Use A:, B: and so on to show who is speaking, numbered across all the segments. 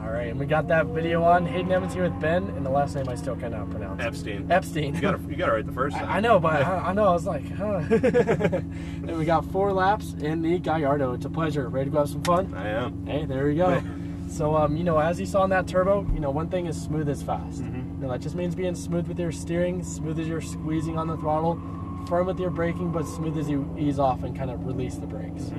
A: All right, and we got that video on. Hayden Evans here with Ben, and the last name I still cannot pronounce.
B: Epstein.
A: Epstein.
B: You got it right the first time.
A: I know, but I know. I was like, huh. And we got 4 laps in the Gallardo. It's a pleasure. Ready to go have some fun?
B: I am.
A: Hey, there we go. So, you know, as you saw in that turbo, you know, one thing is smooth is fast. You know, that just means being smooth with your steering, smooth as you're squeezing on the throttle, firm with your braking, but smooth as you ease off and kind of release the brakes.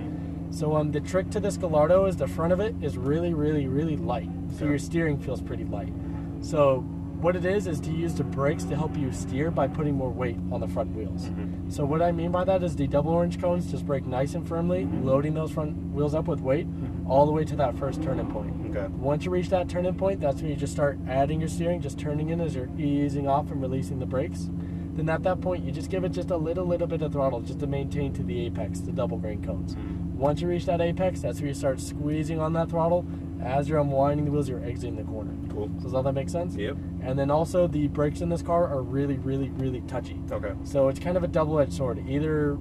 A: So the trick to this Gallardo is the front of it is really, really, really light. So your steering feels pretty light. So what it is to use the brakes to help you steer by putting more weight on the front wheels. So what I mean by that is the double orange cones just brake nice and firmly, loading those front wheels up with weight all the way to that first turning point. Once you reach that turning point, that's when you just start adding your steering, just turning in as you're easing off and releasing the brakes. Then at that point, you just give it just a little bit of throttle just to maintain to the apex, the double grain cones. Once you reach that apex, that's where you start squeezing on that throttle. As you're unwinding the wheels, you're exiting the corner. Cool. So does all that make sense?
B: Yep.
A: And then also the brakes in this car are really, really, really touchy.
B: Okay.
A: So it's kind of a double-edged sword. Either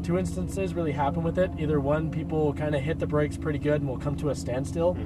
A: two instances really happen with it. Either one, people kind of hit the brakes pretty good and will come to a standstill,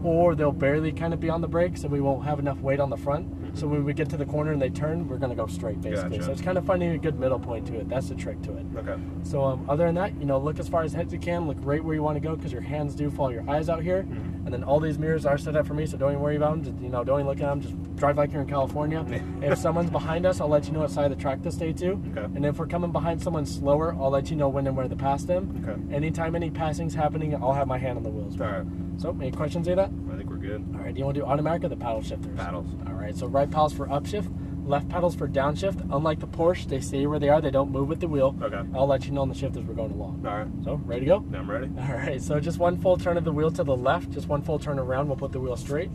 A: or they'll barely kind of be on the brakes and we won't have enough weight on the front. So when we get to the corner and they turn, we're going to go straight, basically. So it's kind of finding a good middle point to it. That's the trick to it. Okay. So other than that, you know, look as far as you can. Look right where you want to go because your hands do follow your eyes out here. And then all these mirrors are set up for me, so don't even worry about them. Just, you know, don't even look at them. Just drive like you're in California. If someone's behind us, I'll let you know what side of the track to stay to. And if we're coming behind someone slower, I'll let you know when and where to pass them. Anytime any passing's happening, I'll have my hand on the wheels. All right. So, any questions, Ada?
B: I think we're good.
A: All right, do you want to do automatic or the paddle shifters?
B: Paddles.
A: All right, so right paddles for upshift, left paddles for downshift. Unlike the Porsche, they stay where they are. They don't move with the wheel. Okay. I'll let you know on the shift as we're going along. All right. So, ready to go?
B: I'm ready.
A: All right, so just one full turn of the wheel to the left, just one full turn around, we'll put the wheel straight.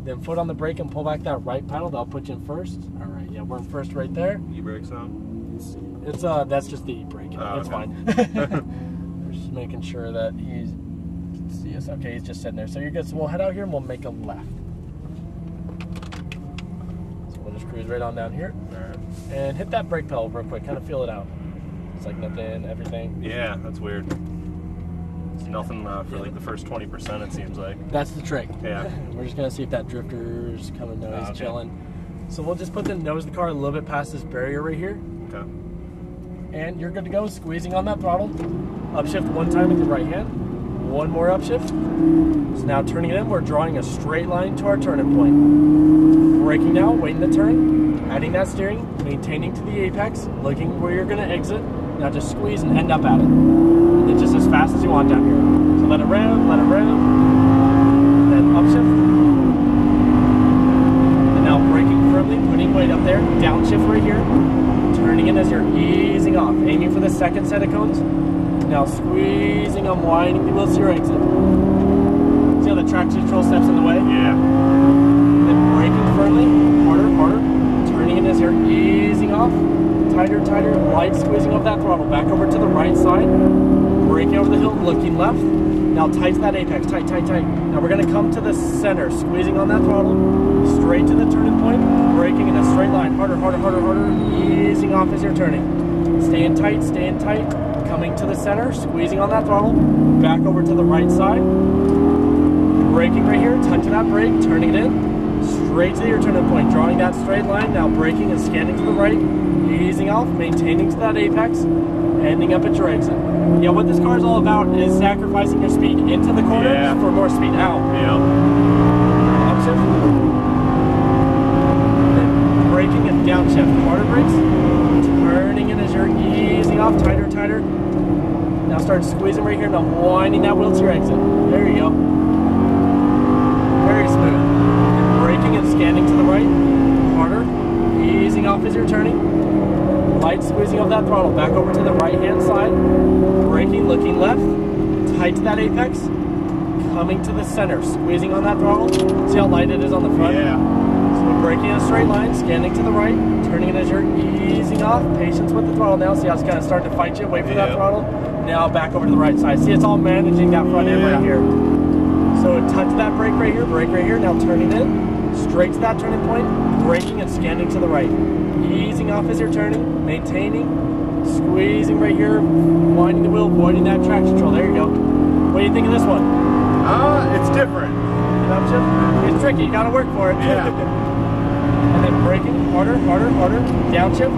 A: Then foot on the brake and pull back that right paddle. That'll put you in first. All right, yeah, we're in first right there.
B: E-brake's on?
A: It's that's just the e-brake. It's fine. We're just making sure that he's... See us? Okay, he's just sitting there. So you're good. So we'll head out here and we'll make a left. So we'll just cruise right on down here. And hit that brake pedal real quick. Kind of feel it out. It's like nothing, everything.
B: Yeah, that's weird. It's nothing for like the first 20%, it seems like.
A: That's the trick.
B: Yeah.
A: We're just going to see if that drifter's coming. No, he's chilling. So we'll just put the nose of the car a little bit past this barrier right here. Okay. And you're good to go. Squeezing on that throttle. Upshift one time with your right hand. One more upshift. So now turning it in, we're drawing a straight line to our turning point. Braking now, waiting the turn, adding that steering, maintaining to the apex, looking where you're going to exit. Now just squeeze and end up at it. And then just as fast as you want down here. So let it rev, then upshift. And now braking firmly, putting weight up there, downshift right here, turning in as you're easing off, aiming for the second set of cones. Now squeezing, unwinding the wheels to your exit. See how the traction control steps in the way? Yeah. Then braking firmly, harder, turning in as you're easing off. Tighter, light squeezing of that throttle. Back over to the right side. Braking over the hill, looking left. Now tight to that apex, tight. Now we're gonna come to the center, squeezing on that throttle. Straight to the turning point, braking in a straight line. Harder. Easing off as you're turning. Staying tight. Coming to the center, squeezing on that throttle, back over to the right side, braking right here, touching that brake, turning it in, straight to your turning point, drawing that straight line, now braking and scanning to the right, easing off, maintaining to that apex, ending up at your exit. Yeah, what this car is all about is sacrificing your speed into the corner for more speed out. Upshift, then braking and downshift, harder brakes, turning in as you're easing off, tighter. Now start squeezing right here, now winding that wheel to your exit. There you go. Very smooth. And braking and scanning to the right, harder, easing off as you're turning. Light squeezing of that throttle, back over to the right hand side. Braking, looking left, tight to that apex. Coming to the center, squeezing on that throttle. See how light it is on the front? So braking in a straight line, scanning to the right, turning it as you're easing off. Patience with the throttle now. See how it's kind of starting to fight you. Wait for that throttle. Now back over to the right side. See, it's all managing that front end right here. So touch that brake right here. Now turning in, straight to that turning point, braking and scanning to the right. Easing off as you're turning, maintaining, squeezing right here, winding the wheel, avoiding that traction control. There you go. What do you think of this one?
B: It's different.
A: Upshift? tricky. You gotta work for it.
B: Yeah.
A: And then braking harder, harder, harder. Downshift.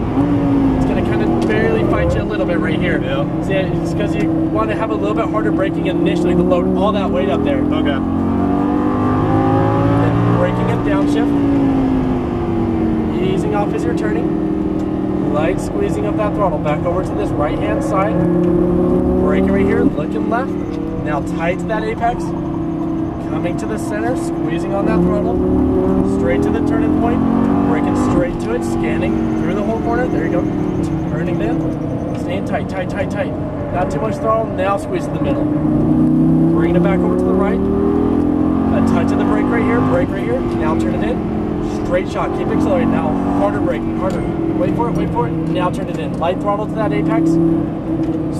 A: It's gonna kind of barely fight you a little bit right here.
B: Yeah.
A: See, it's because you want to have a little bit harder braking initially to load all that weight up there.
B: Okay.
A: Then braking and downshift. Easing off as you're turning. Light squeezing of that throttle back over to this right hand side. Braking right here, looking left. Now tight to that apex. Coming to the center, squeezing on that throttle. Straight to the turning point. Braking straight to it, scanning through the whole corner. There you go. Turning in. Staying tight, tight, tight, tight. Not too much throttle. Now squeeze in the middle. Bringing it back over to the right. A touch of the brake right here. Brake right here. Now turn it in. Straight shot. Keep accelerating. Now harder braking. Harder. Wait for it. Wait for it. Now turn it in. Light throttle to that apex.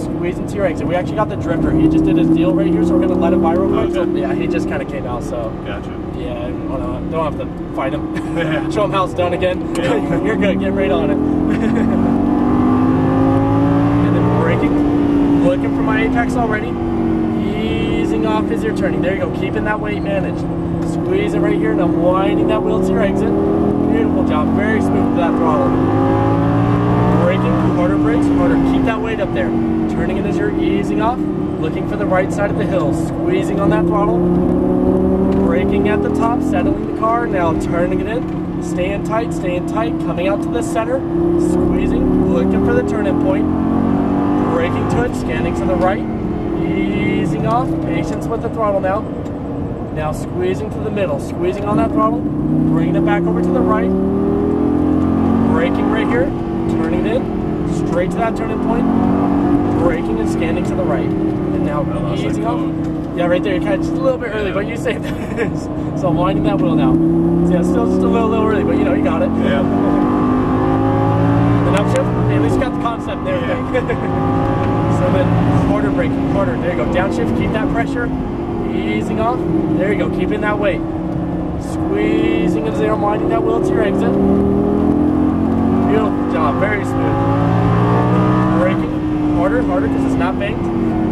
A: Squeeze into your exit. We actually got the drifter. He just did his deal right here, so we're going to let it by real quick.
B: Okay.
A: So, yeah, he just kind of came out, so.
B: Gotcha.
A: Yeah, don't have to fight him.
B: Yeah.
A: Show him how it's done again.
B: Yeah.
A: You're good. Get right on it. And then braking. Looking for my apex already. Easing off as you're turning. There you go. Keeping that weight managed. Squeeze it right here, and I'm winding that wheel to your exit. Beautiful job. Very smooth with that throttle. Braking, harder brakes, harder. Keep that weight up there. Turning it as you're easing off. Looking for the right side of the hill. Squeezing on that throttle. Braking at the top, settling the car. Now turning it in. Staying tight, coming out to the center, squeezing, looking for the turning point, braking to it, scanning to the right, easing off, patience with the throttle now. Now squeezing to the middle, squeezing on that throttle, bringing it back over to the right, braking right here, turning it in, straight to that turning point, braking and scanning to the right. And now easing off. Yeah, right there, you kind of just a little bit early, but you saved this. So I'm winding that wheel now. So yeah, still just a little early, but you know, you got it.
B: Yeah.
A: Then upshift, hey, at least you got the concept there.
B: Yeah.
A: So then harder braking, harder. There you go. Downshift, keep that pressure. Easing off. There you go, keeping that weight. Squeezing as they're winding that wheel to your exit. Beautiful job, very smooth. Braking, harder, harder, because it's not banked.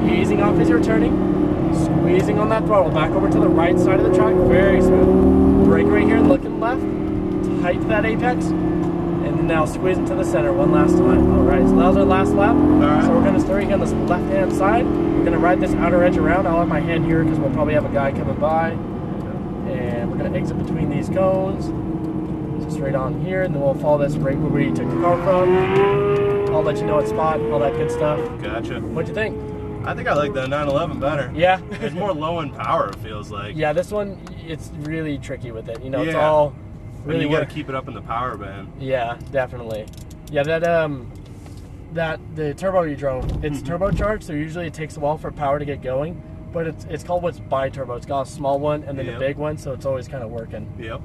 A: Easing off as you're turning. Squeezing on that throttle back over to the right side of the track, very smooth. Brake right here, looking left, tight to that apex, and now squeezing to the center one last time. All right, so that was our last lap.
B: Right.
A: So we're gonna start here on this left-hand side. We're gonna ride this outer edge around. I'll have my hand here because we'll probably have a guy coming by, and we're gonna exit between these cones. So straight on here, and then we'll follow this right where we took the car from. I'll let you know what spot, all that good stuff.
B: Gotcha.
A: What'd you think?
B: I think I like the 911 better.
A: Yeah.
B: It's more low in power, it feels like.
A: Yeah, this one, it's really tricky with it. You know, it's
B: Yeah.
A: all really
B: you got to keep it up in the power band.
A: Yeah, definitely. Yeah, the turbo you drove, it's turbocharged, so usually it takes a while for power to get going. But it's called what's bi-turbo. It's got a small one and then a big one, so it's always kind of working.
B: Yep.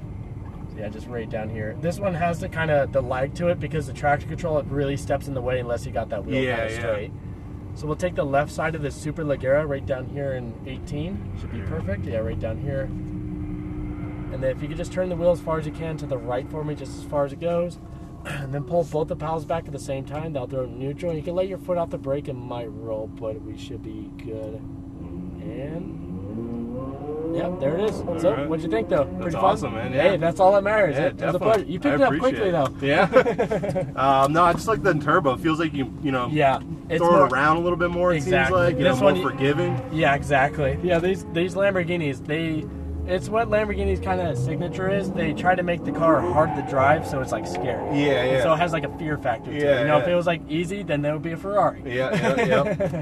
A: So yeah, just right down here. This one has the kind of the lag to it because the traction control, it really steps in the way unless you got that wheel kind of straight. So we'll take the left side of this Super Leggera right down here in 18. Should be perfect. Yeah, right down here. And then if you could just turn the wheel as far as you can to the right for me, just as far as it goes. And then pull both the pedals back at the same time. That'll throw it neutral. You can let your foot off the brake. It might roll, but we should be good. And yep, there it is. So,
B: right.
A: What'd you think, though?
B: That's
A: Pretty
B: awesome,
A: fun?
B: man. Yeah.
A: Hey, that's all that matters.
B: Yeah,
A: It was a pleasure. You picked it up quickly, though.
B: Yeah. No, I just like the turbo. It feels like you know,
A: it's
B: throw
A: more,
B: it around a little bit more. It
A: exactly.
B: seems like
A: This
B: more
A: one,
B: forgiving.
A: Yeah, exactly. Yeah, these Lamborghinis, it's what Lamborghini's kind of signature is. They try to make the car hard to drive, so it's like scary.
B: Yeah, yeah.
A: So it has like a fear factor to it.
B: Yeah,
A: You know, if it was like easy, then that would be a Ferrari.
B: Yeah.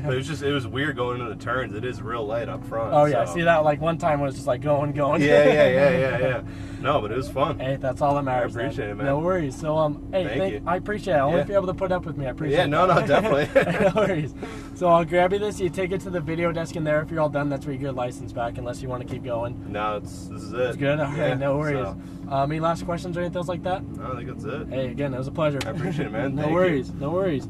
B: But it was weird going into the turns. It is real light up front.
A: Oh yeah,
B: so.
A: see that like one time was just like going.
B: Yeah. No, but it was fun.
A: Hey, that's all that matters.
B: I appreciate it, man.
A: No worries. So hey,
B: Thank you.
A: I appreciate it. Only if you're able to put up with me, I appreciate it.
B: Yeah, no, definitely.
A: No worries. So I'll grab you this. You take it to the video desk in there. If you're all done, that's where you get your license back, unless you want to keep going.
B: No, this is it.
A: It's good. All right, no worries.
B: So.
A: Any last questions or anything else like that?
B: No, I think that's it.
A: Hey, again, it was a pleasure.
B: I appreciate it, man.
A: No
B: Thank you.
A: worries. No worries.